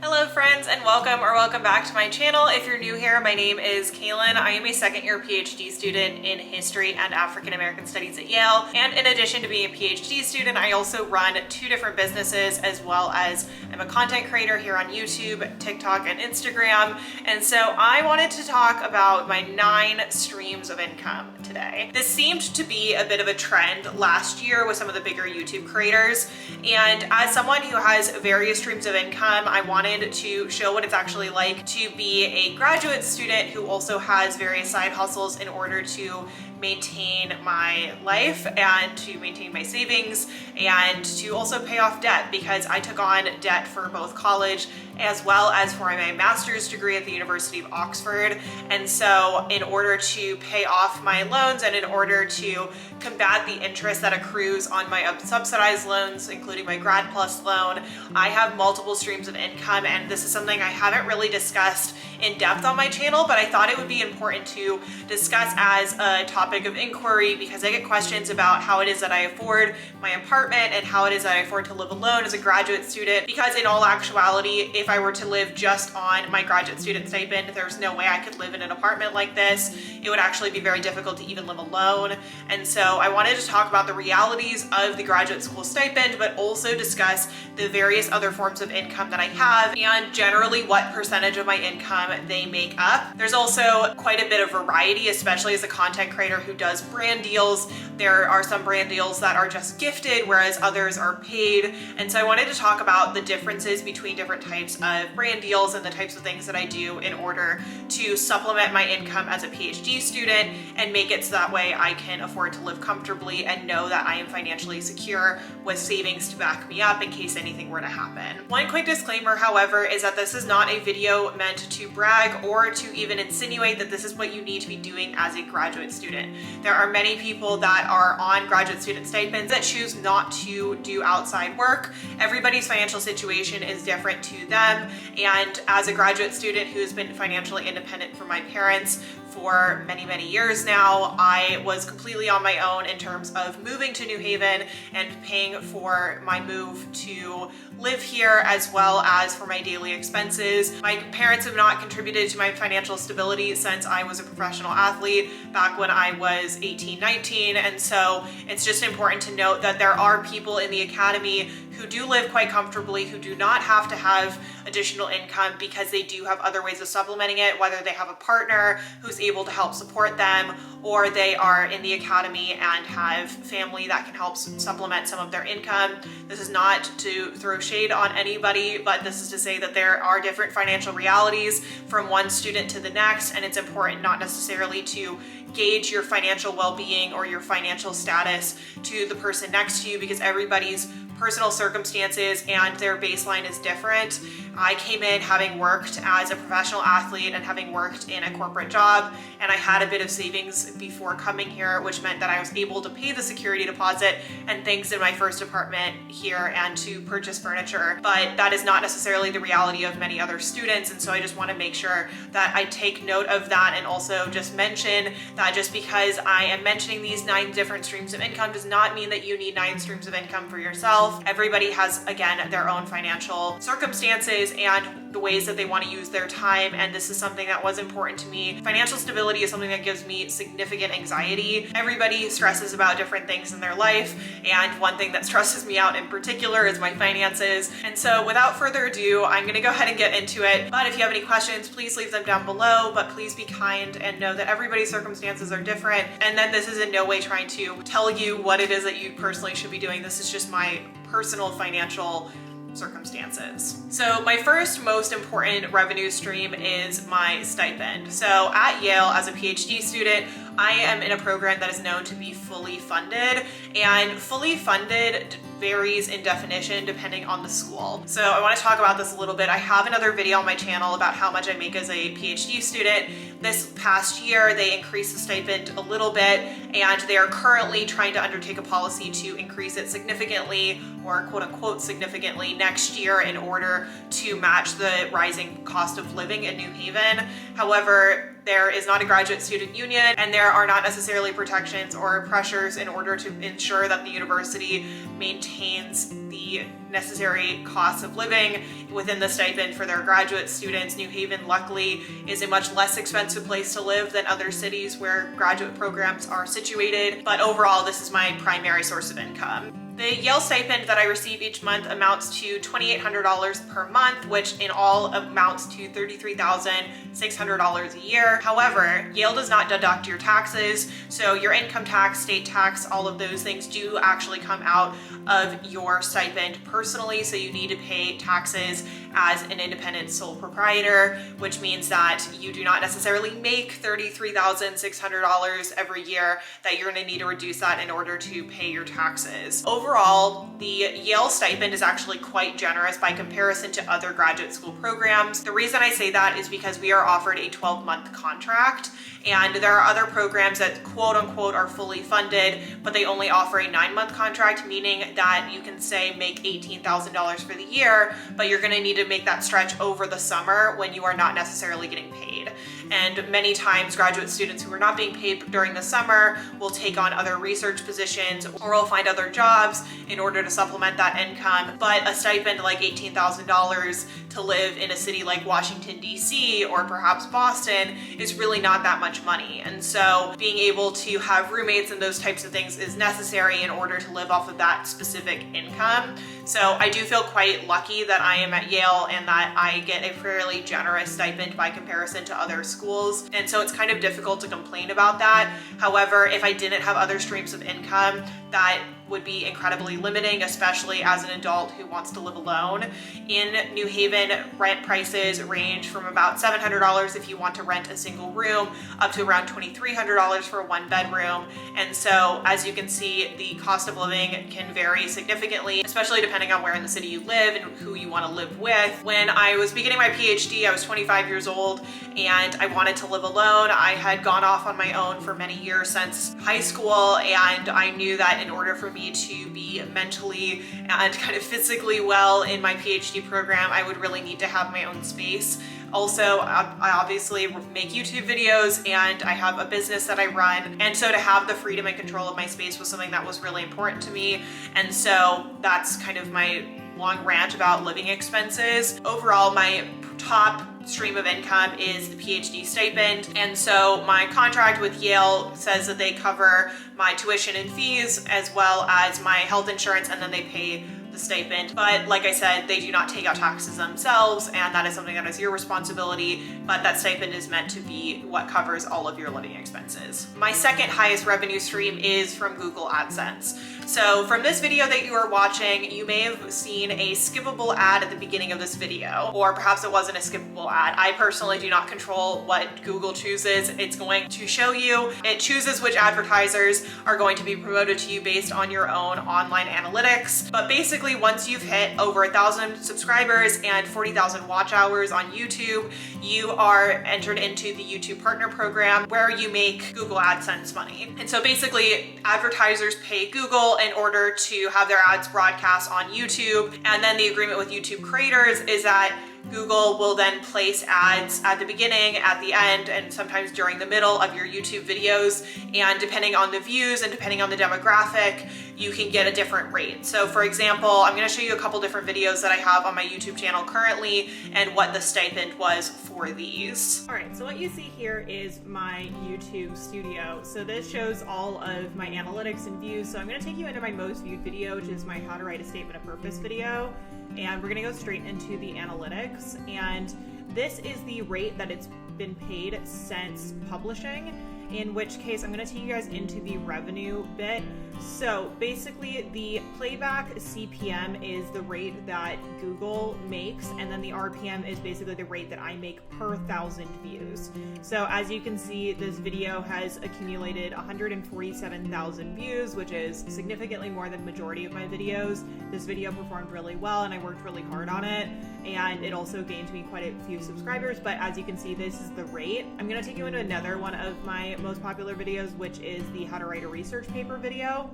Hello friends and welcome back to my channel. If you're new here, my name is Kaylin. I am a second year PhD student in history and African American studies at Yale. And in addition to being a PhD student, I also run two different businesses as well as I'm a content creator here on YouTube, TikTok, and Instagram. And so I wanted to talk about my 9 streams of income today. This seemed to be a bit of a trend last year with some of the bigger YouTube creators. And as someone who has various streams of income, I wanted to show what it's actually like to be a graduate student who also has various side hustles in order to maintain my life and to maintain my savings and to also pay off debt, because I took on debt for both college as well as for my master's degree at the University of Oxford. And so in order to pay off my loans and in order to combat the interest that accrues on my subsidized loans, including my Grad Plus loan, I have multiple streams of income, and this is something I haven't really discussed in depth on my channel, but I thought it would be important to discuss as a topic of inquiry because I get questions about how it is that I afford my apartment and how it is that I afford to live alone as a graduate student, because in all actuality, if I were to live just on my graduate student stipend, there's no way I could live in an apartment like this. It would actually be very difficult to even live alone. And so I wanted to talk about the realities of the graduate school stipend, but also discuss the various other forms of income that I have and generally what percentage of my income they make up. There's also quite a bit of variety, especially as a content creator who does brand deals. There are some brand deals that are just gifted, whereas others are paid. And so I wanted to talk about the differences between different types of brand deals and the types of things that I do in order to supplement my income as a PhD student and make it so that way I can afford to live comfortably and know that I am financially secure with savings to back me up in case anything were to happen. One quick disclaimer, however, is that this is not a video meant to brag or to even insinuate that this is what you need to be doing as a graduate student. There are many people that are on graduate student stipends that choose not to do outside work. Everybody's financial situation is different to them, and as a graduate student who's been financially independent from my parents for many years now, I was completely on my own in terms of moving to New Haven and paying for my move to live here as well as for my daily expenses. My parents have not contributed to my financial stability since I was a professional athlete back when I was 18, 19. And so it's just important to note that there are people in the academy who do live quite comfortably, who do not have to have additional income because they do have other ways of supplementing it, whether they have a partner who's able to help support them, or they are in the academy and have family that can help supplement some of their income. This is not to throw shade on anybody, but this is to say that there are different financial realities from one student to the next, and it's important not necessarily to gauge your financial well-being or your financial status to the person next to you, because everybody's personal circumstances and their baseline is different. I came in having worked as a professional athlete and having worked in a corporate job, and I had a bit of savings before coming here, which meant that I was able to pay the security deposit and things in my first apartment here and to purchase furniture. But that is not necessarily the reality of many other students, and so I just want to make sure that I take note of that, and also just mention that just because I am mentioning these 9 different streams of income does not mean that you need 9 streams of income for yourself. Everybody has, again, their own financial circumstances and the ways that they want to use their time, and this is something that was important to me. Financial stability is something that gives me significant anxiety. Everybody stresses about different things in their life, and one thing that stresses me out in particular is my finances. And so without further ado, I'm gonna go ahead and get into it. But if you have any questions, please leave them down below, but please be kind and know that everybody's circumstances are different, and that this is in no way trying to tell you what it is that you personally should be doing. This is just my personal financial circumstances. So my first most important revenue stream is my stipend. So at Yale, as a PhD student, I am in a program that is known to be fully funded, and fully funded varies in definition depending on the school. So I want to talk about this a little bit. I have another video on my channel about how much I make as a PhD student. This past year, they increased the stipend a little bit, and they are currently trying to undertake a policy to increase it significantly, or quote unquote significantly, next year in order to match the rising cost of living in New Haven. However, there is not a graduate student union, and there are not necessarily protections or pressures in order to ensure that the university maintains retains the necessary costs of living within the stipend for their graduate students. New Haven, luckily, is a much less expensive place to live than other cities where graduate programs are situated. But overall, this is my primary source of income. The Yale stipend that I receive each month amounts to $2,800 per month, which in all amounts to $33,600 a year. However, Yale does not deduct your taxes, so your income tax, state tax, all of those things do actually come out of your stipend personally, so you need to pay taxes as an independent sole proprietor, which means that you do not necessarily make $33,600 every year, that you're going to need to reduce that in order to pay your taxes. Overall, the Yale stipend is actually quite generous by comparison to other graduate school programs. The reason I say that is because we are offered a 12-month contract, and there are other programs that quote unquote are fully funded, but they only offer a 9-month contract, meaning that you can say make $18,000 for the year, but you're going to need to make that stretch over the summer when you are not necessarily getting paid. And many times graduate students who are not being paid during the summer will take on other research positions or will find other jobs in order to supplement that income. But a stipend like $18,000 to live in a city like Washington, D.C. or perhaps Boston is really not that much money. And so being able to have roommates and those types of things is necessary in order to live off of that specific income. So I do feel quite lucky that I am at Yale and that I get a fairly generous stipend by comparison to other schools. And so it's kind of difficult to complain about that. However, if I didn't have other streams of income, that would be incredibly limiting, especially as an adult who wants to live alone. In New Haven, rent prices range from about $700 if you want to rent a single room up to around $2,300 for a 1-bedroom. And so as you can see, the cost of living can vary significantly, especially depending on where in the city you live and who you want to live with. When I was beginning my PhD, I was 25 years old and I wanted to live alone. I had gone off on my own for many years since high school, and I knew that in order for me to be mentally and kind of physically well in my PhD program, I would really need to have my own space. Also, I obviously make YouTube videos and I have a business that I run. And so to have the freedom and control of my space was something that was really important to me. And so that's kind of my long rant about living expenses. Overall, my top stream of income is the PhD stipend. And so my contract with Yale says that they cover my tuition and fees as well as my health insurance, and then they pay the stipend. But like I said, they do not take out taxes themselves, and that is something that is your responsibility, but that stipend is meant to be what covers all of your living expenses. My second highest revenue stream is from Google AdSense. So from this video that you are watching, you may have seen a skippable ad at the beginning of this video, or perhaps it wasn't a skippable ad. I personally do not control what Google chooses. It's going to show you. It chooses which advertisers are going to be promoted to you based on your own online analytics. But basically, once you've hit over 1,000 subscribers and 40,000 watch hours on YouTube, you are entered into the YouTube Partner Program where you make Google AdSense money. And so basically, advertisers pay Google in order to have their ads broadcast on YouTube. And then the agreement with YouTube creators is that Google will then place ads at the beginning, at the end, and sometimes during the middle of your YouTube videos. And depending on the views and depending on the demographic, you can get a different rate. So for example, I'm gonna show you a couple different videos that I have on my YouTube channel currently and what the stipend was for these. All right, so what you see here is my YouTube studio. So this shows all of my analytics and views. So I'm gonna take you into my most viewed video, which is my How to Write a Statement of Purpose video. And we're gonna go straight into the analytics. And this is the rate that it's been paid since publishing, in which case I'm gonna take you guys into the revenue bit. So basically the playback CPM is the rate that Google makes, and then the RPM is basically the rate that I make per 1,000 views. So as you can see, this video has accumulated 147,000 views, which is significantly more than majority of my videos. This video performed really well and I worked really hard on it, and it also gained me quite a few subscribers. But as you can see, this is the rate. I'm gonna take you into another one of my most popular videos, which is the How to Write a Research Paper video.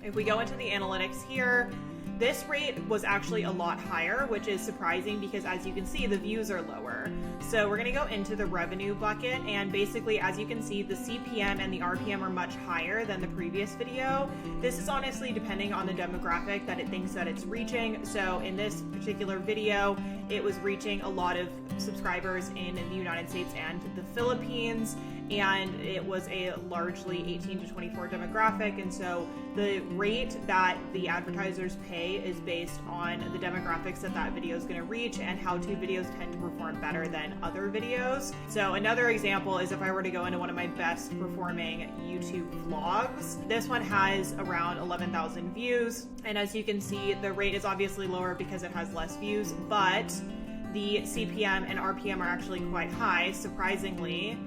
If we go into the analytics here, this rate was actually a lot higher, which is surprising because as you can see, the views are lower. So we're gonna go into the revenue bucket, and basically, as you can see, the CPM and the RPM are much higher than the previous video. This is honestly depending on the demographic that it thinks that it's reaching. So in this particular video, it was reaching a lot of subscribers in the United States and the Philippines, and it was a largely 18 to 24 demographic, and so the rate that the advertisers pay is based on the demographics that that video is going to reach, and how-to videos tend to perform better than other videos. So another example is if I were to go into one of my best performing YouTube vlogs. This one has around 11,000 views, and as you can see, the rate is obviously lower because it has less views, but the CPM and RPM are actually quite high, surprisingly,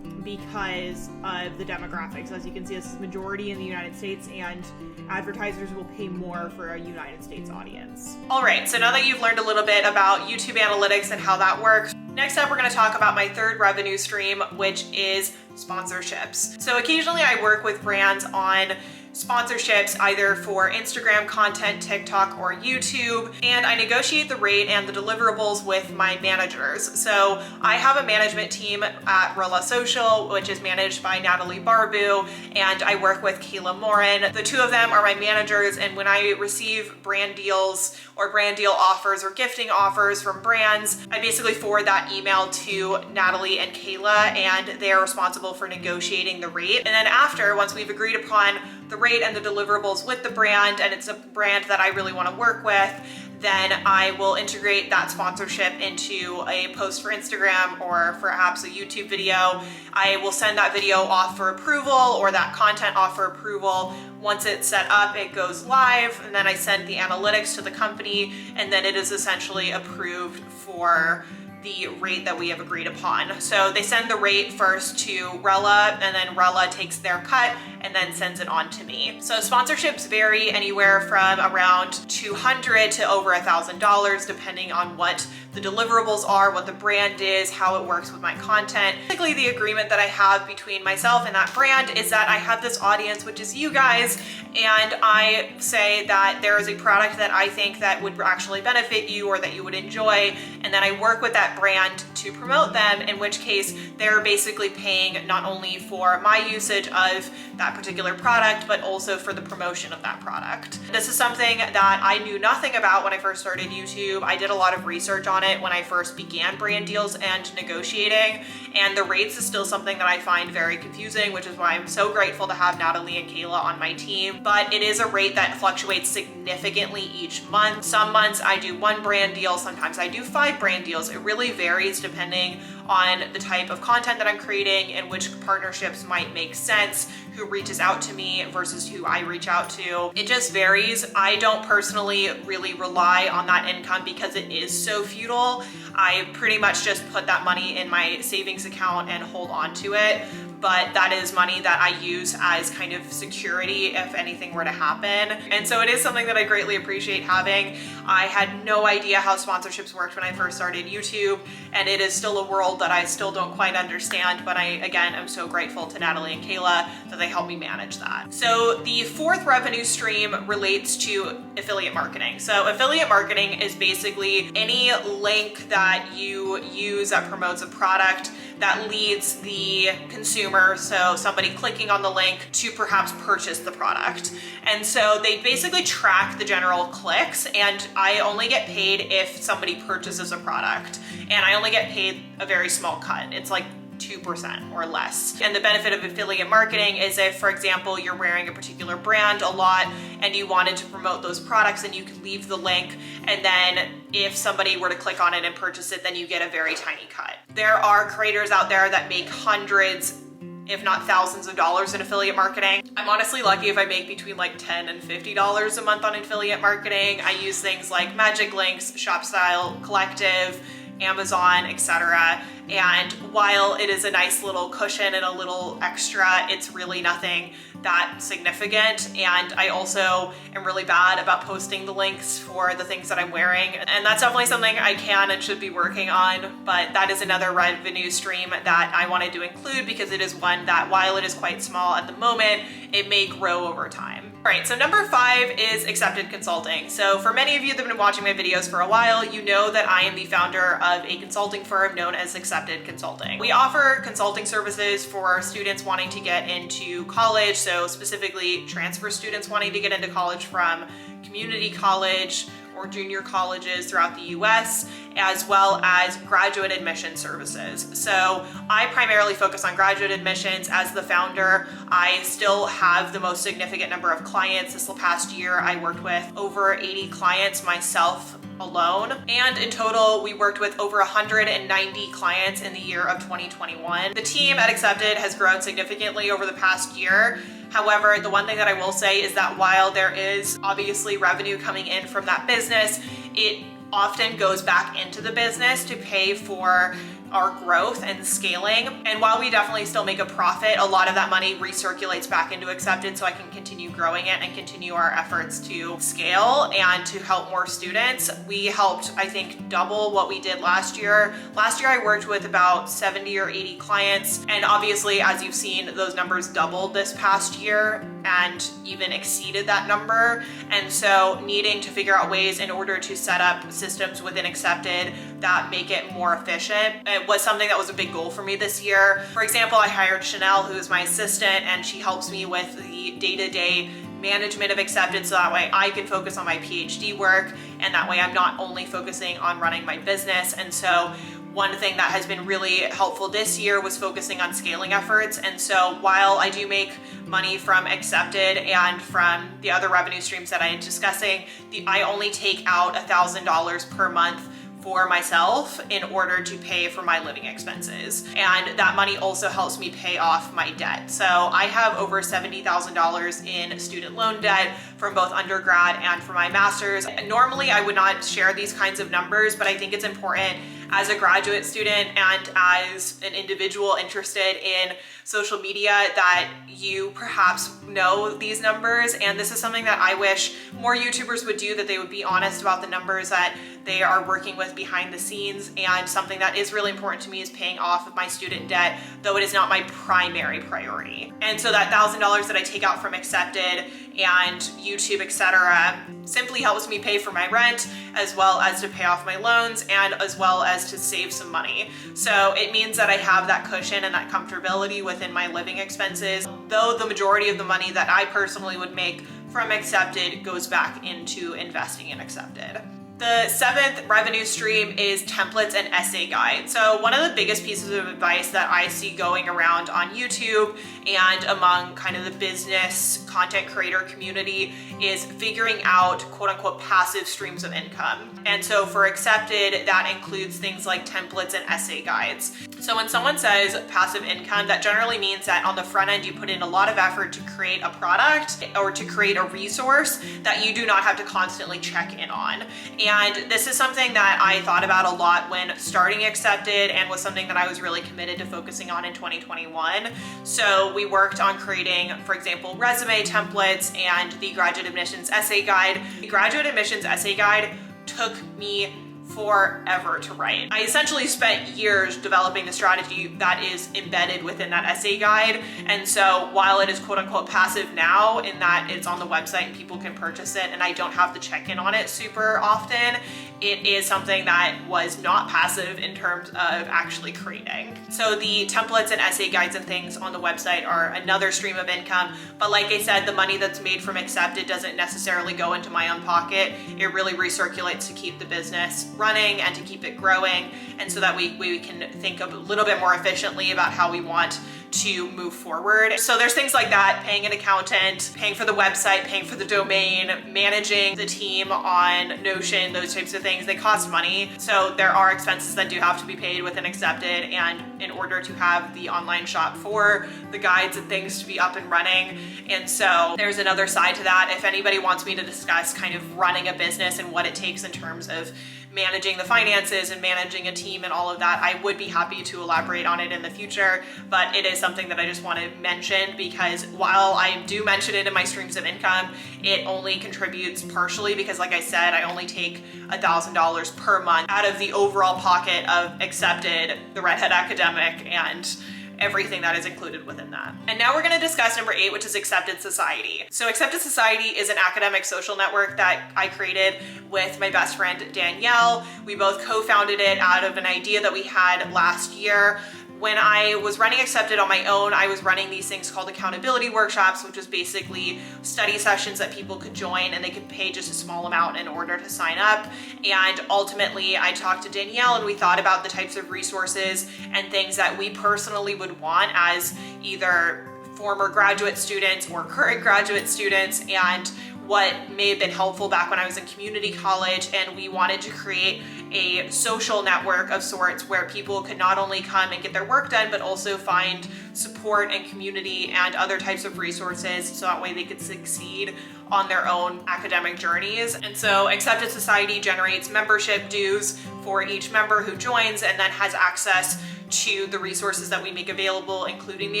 because of the demographics. As you can see, this is majority in the United States, and advertisers will pay more for a United States audience. All right, so now that you've learned a little bit about YouTube analytics and how that works, next up we're going to talk about my third revenue stream, which is sponsorships. So occasionally I work with brands on sponsorships either for Instagram content, TikTok, or YouTube, and I negotiate the rate and the deliverables with my managers. So I have a management team at Rilla Social, which is managed by Natalie Barbu, and I work with Kayla Morin. The two of them are my managers, and when I receive brand deals or brand deal offers or gifting offers from brands, I basically forward that email to Natalie and Kayla, and they are responsible for negotiating the rate. And then after, once we've agreed upon the rate and the deliverables with the brand, and it's a brand that I really want to work with, then I will integrate that sponsorship into a post for Instagram or perhaps a YouTube video. I will send that video off for approval, or that content off for approval. Once it's set up, it goes live, and then I send the analytics to the company, and then it is essentially approved for the rate that we have agreed upon. So they send the rate first to Rella, and then Rella takes their cut and then sends it on to me. So sponsorships vary anywhere from around $200 to over $1,000, depending on what the deliverables are, what the brand is, how it works with my content. Basically, the agreement that I have between myself and that brand is that I have this audience, which is you guys, and I say that there is a product that I think that would actually benefit you or that you would enjoy, and then I work with that brand to promote them, in which case they're basically paying not only for my usage of that particular product, but also for the promotion of that product. This is something that I knew nothing about when I first started YouTube. I did a lot of research on it when I first began brand deals and negotiating, and the rates is still something that I find very confusing, which is why I'm so grateful to have Natalie and Kayla on my team. But it is a rate that fluctuates significantly each month. Some months I do 1 brand deal, sometimes I do 5 brand deals. It really varies depending on the type of content that I'm creating and which partnerships might make sense, who reaches out to me versus who I reach out to. It just varies. I don't personally really rely on that income because it is so futile. I pretty much just put that money in my savings account and hold on to it. But that is money that I use as kind of security if anything were to happen. And so it is something that I greatly appreciate having. I had no idea how sponsorships worked when I first started YouTube, and it is still a world that I still don't quite understand, but I, again, am so grateful to Natalie and Kayla that they help me manage that. So the fourth revenue stream relates to affiliate marketing. So affiliate marketing is basically any link that you use that promotes a product that leads the consumer, so somebody clicking on the link, to perhaps purchase the product. And so they basically track the general clicks, and I only get paid if somebody purchases a product, and I only get paid a very small cut. It's like 2% or less. And the benefit of affiliate marketing is if, for example, you're wearing a particular brand a lot and you wanted to promote those products, and you could leave the link, and then if somebody were to click on it and purchase it, then you get a very tiny cut. There are creators out there that make hundreds, if not thousands of dollars in affiliate marketing. I'm honestly lucky if I make between like $10 and $50 a month on affiliate marketing. I use things like Magic Links, ShopStyle Collective, Amazon, etc. And while it is a nice little cushion and a little extra, it's really nothing that significant. And I also am really bad about posting the links for the things that I'm wearing. And that's definitely something I can and should be working on. But that is another revenue stream that I wanted to include because it is one that, while it is quite small at the moment, it may grow over time. All right, so number 5 is Accepted Consulting. So for many of you that have been watching my videos for a while, you know that I am the founder of a consulting firm known as Accepted Consulting. We offer consulting services for students wanting to get into college, so specifically transfer students wanting to get into college from community college or junior colleges throughout the US, as well as graduate admission services. So I primarily focus on graduate admissions. As the founder, I still have the most significant number of clients. This past year, I worked with over 80 clients myself alone. And in total, we worked with over 190 clients in the year of 2021. The team at Accepted has grown significantly over the past year. However, the one thing that I will say is that while there is obviously revenue coming in from that business, it often goes back into the business to pay for our growth and scaling. And while we definitely still make a profit, a lot of that money recirculates back into Accepted so I can continue growing it and continue our efforts to scale and to help more students. We helped, I think, double what we did last year. Last year I worked with about 70 or 80 clients, and obviously, as you've seen, those numbers doubled this past year and even exceeded that number. And so needing to figure out ways in order to set up systems within Accepted that make it more efficient, it was something that was a big goal for me this year. For example, I hired Chanel, who is my assistant, and she helps me with the day-to-day management of Accepted so that way I can focus on my PhD work, and that way I'm not only focusing on running my business. And so one thing that has been really helpful this year was focusing on scaling efforts. And so while I do make money from Accepted and from the other revenue streams that I am discussing, I only take out $1,000 per month for myself in order to pay for my living expenses. And that money also helps me pay off my debt. So I have over $70,000 in student loan debt from both undergrad and for my master's. Normally I would not share these kinds of numbers, but I think it's important as a graduate student and as an individual interested in social media that you perhaps know these numbers. And this is something that I wish more YouTubers would do, that they would be honest about the numbers that they are working with behind the scenes. And something that is really important to me is paying off of my student debt, though it is not my primary priority. And so that $1,000 that I take out from Accepted and YouTube, etc., simply helps me pay for my rent, as well as to pay off my loans, and as well as to save some money. So it means that I have that cushion and that comfortability within my living expenses, though the majority of the money that I personally would make from Accepted goes back into investing in Accepted. The 7th revenue stream is templates and essay guides. So one of the biggest pieces of advice that I see going around on YouTube and among kind of the business content creator community is figuring out quote unquote passive streams of income. And so for Accepted, that includes things like templates and essay guides. So when someone says passive income, that generally means that on the front end, you put in a lot of effort to create a product or to create a resource that you do not have to constantly check in on. And this is something that I thought about a lot when starting Accepted, and was something that I was really committed to focusing on in 2021. So we worked on creating, for example, resume templates and the graduate admissions essay guide. The graduate admissions essay guide took me forever to write. I essentially spent years developing the strategy that is embedded within that essay guide. And so while it is quote unquote passive now in that it's on the website and people can purchase it and I don't have to check in on it super often, it is something that was not passive in terms of actually creating. So the templates and essay guides and things on the website are another stream of income. But like I said, the money that's made from Accepted doesn't necessarily go into my own pocket. It really recirculates to keep the business running and to keep it growing. And so that we can think a little bit more efficiently about how we want to move forward. So there's things like that, paying an accountant, paying for the website, paying for the domain, managing the team on Notion, those types of things. They cost money. So there are expenses that do have to be paid within Accepted, and in order to have the online shop for the guides and things to be up and running. And so there's another side to that. If anybody wants me to discuss kind of running a business and what it takes in terms of managing the finances and managing a team and all of that, I would be happy to elaborate on it in the future. But it is something that I just want to mention, because while I do mention it in my streams of income, it only contributes partially, because like I said, I only take $1,000 per month out of the overall pocket of Accepted, the Redhead Academic, and everything that is included within that. And now we're going to discuss number 8, which is Accepted Society. So Accepted Society is an academic social network that I created with my best friend Danielle. We both co-founded it out of an idea that we had last year. When I was running Accepted on my own, I was running these things called accountability workshops, which was basically study sessions that people could join and they could pay just a small amount in order to sign up. And ultimately, I talked to Danielle and we thought about the types of resources and things that we personally would want as either former graduate students or current graduate students, and what may have been helpful back when I was in community college. And we wanted to create a social network of sorts where people could not only come and get their work done, but also find support and community and other types of resources so that way they could succeed on their own academic journeys. And so Accepted Society generates membership dues for each member who joins and then has access to the resources that we make available, including the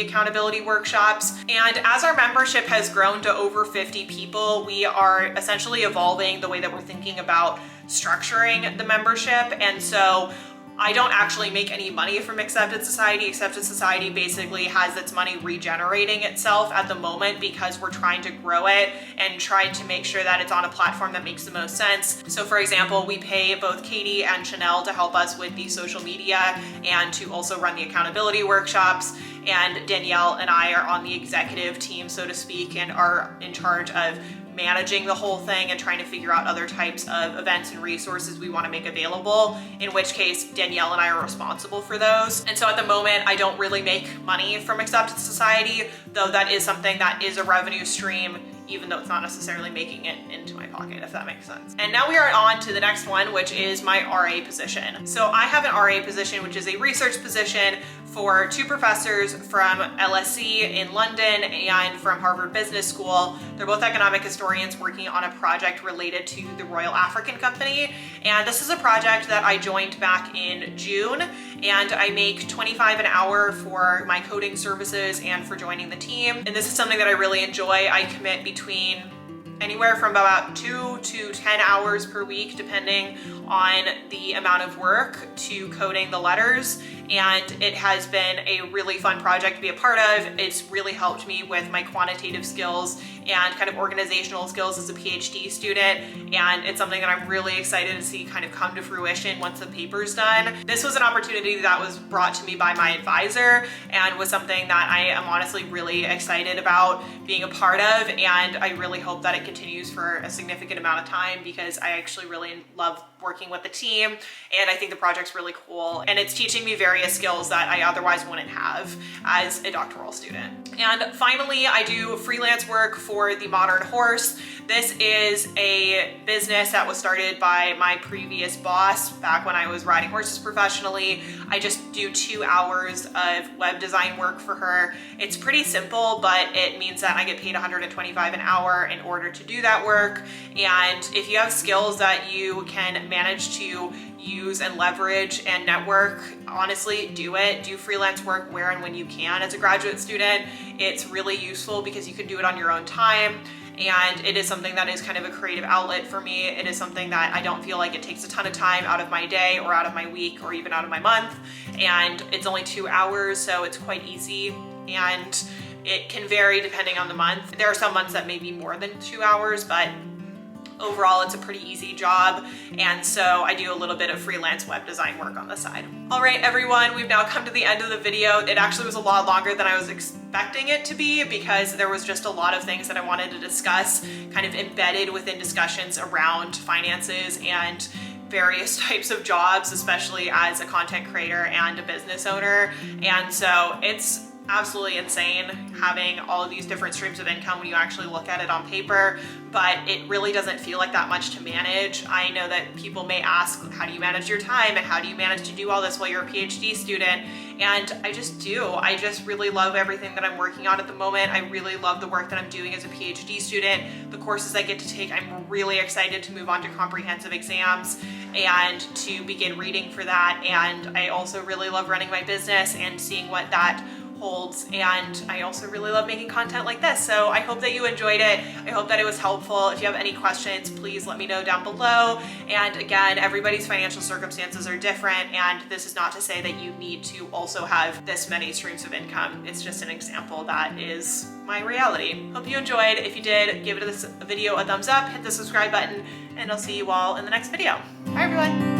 accountability workshops. And as our membership has grown to over 50 people, we are essentially evolving the way that we're thinking about structuring the membership. And so I don't actually make any money from Accepted Society. Accepted Society basically has its money regenerating itself at the moment because we're trying to grow it and try to make sure that it's on a platform that makes the most sense. So for example, we pay both Katie and Chanel to help us with the social media and to also run the accountability workshops. And Danielle and I are on the executive team, so to speak, and are in charge of managing the whole thing and trying to figure out other types of events and resources we want to make available, in which case Danielle and I are responsible for those. And so at the moment, I don't really make money from Accepted Society, though that is something that is a revenue stream, even though it's not necessarily making it into my pocket, if that makes sense. And now we are on to the next one, which is my RA position. So I have an RA position, which is a research position for 2 professors from LSE in London and from Harvard Business School. They're both economic historians working on a project related to the Royal African Company. And this is a project that I joined back in June, and I make $25 an hour for my coding services and for joining the team. And this is something that I really enjoy. I commit between anywhere from about 2 to 10 hours per week, depending on the amount of work, to coding the letters. And it has been a really fun project to be a part of. It's really helped me with my quantitative skills and kind of organizational skills as a PhD student. And it's something that I'm really excited to see kind of come to fruition once the paper's done. This was an opportunity that was brought to me by my advisor and was something that I am honestly really excited about being a part of. And I really hope that it continues for a significant amount of time because I actually really love working with the team. And I think the project's really cool. And it's teaching me various skills that I otherwise wouldn't have as a doctoral student. And finally, I do freelance work for The Modern Horse. This is a business that was started by my previous boss back when I was riding horses professionally. I just do 2 hours of web design work for her. It's pretty simple, but it means that I get paid $125 an hour in order to do that work. And if you have skills that you can manage to use and leverage and network, honestly, do it. Do freelance work where and when you can as a graduate student. It's really useful because you can do it on your own time. And it is something that is kind of a creative outlet for me. It is something that I don't feel like it takes a ton of time out of my day or out of my week or even out of my month. And it's only 2 hours, so it's quite easy. And it can vary depending on the month. There are some months that may be more than 2 hours, but overall, it's a pretty easy job. And so I do a little bit of freelance web design work on the side. All right, everyone, we've now come to the end of the video. It actually was a lot longer than I was expecting it to be because there was just a lot of things that I wanted to discuss kind of embedded within discussions around finances and various types of jobs, especially as a content creator and a business owner. And so it's absolutely insane having all of these different streams of income when you actually look at it on paper, but it really doesn't feel like that much to manage. I know that people may ask, how do you manage your time and how do you manage to do all this while you're a PhD student? And I just do. I just really love everything that I'm working on at the moment. I really love the work that I'm doing as a PhD student, the courses I get to take. I'm really excited to move on to comprehensive exams and to begin reading for that. And I also really love running my business and seeing what that holds, and I also really love making content like this. So I hope that you enjoyed it. I hope that it was helpful. If you have any questions, please let me know down below. And again, everybody's financial circumstances are different, and this is not to say that you need to also have this many streams of income. It's just an example that is my reality. Hope you enjoyed. If you did, give this video a thumbs up, hit the subscribe button, and I'll see you all in the next video. Bye everyone.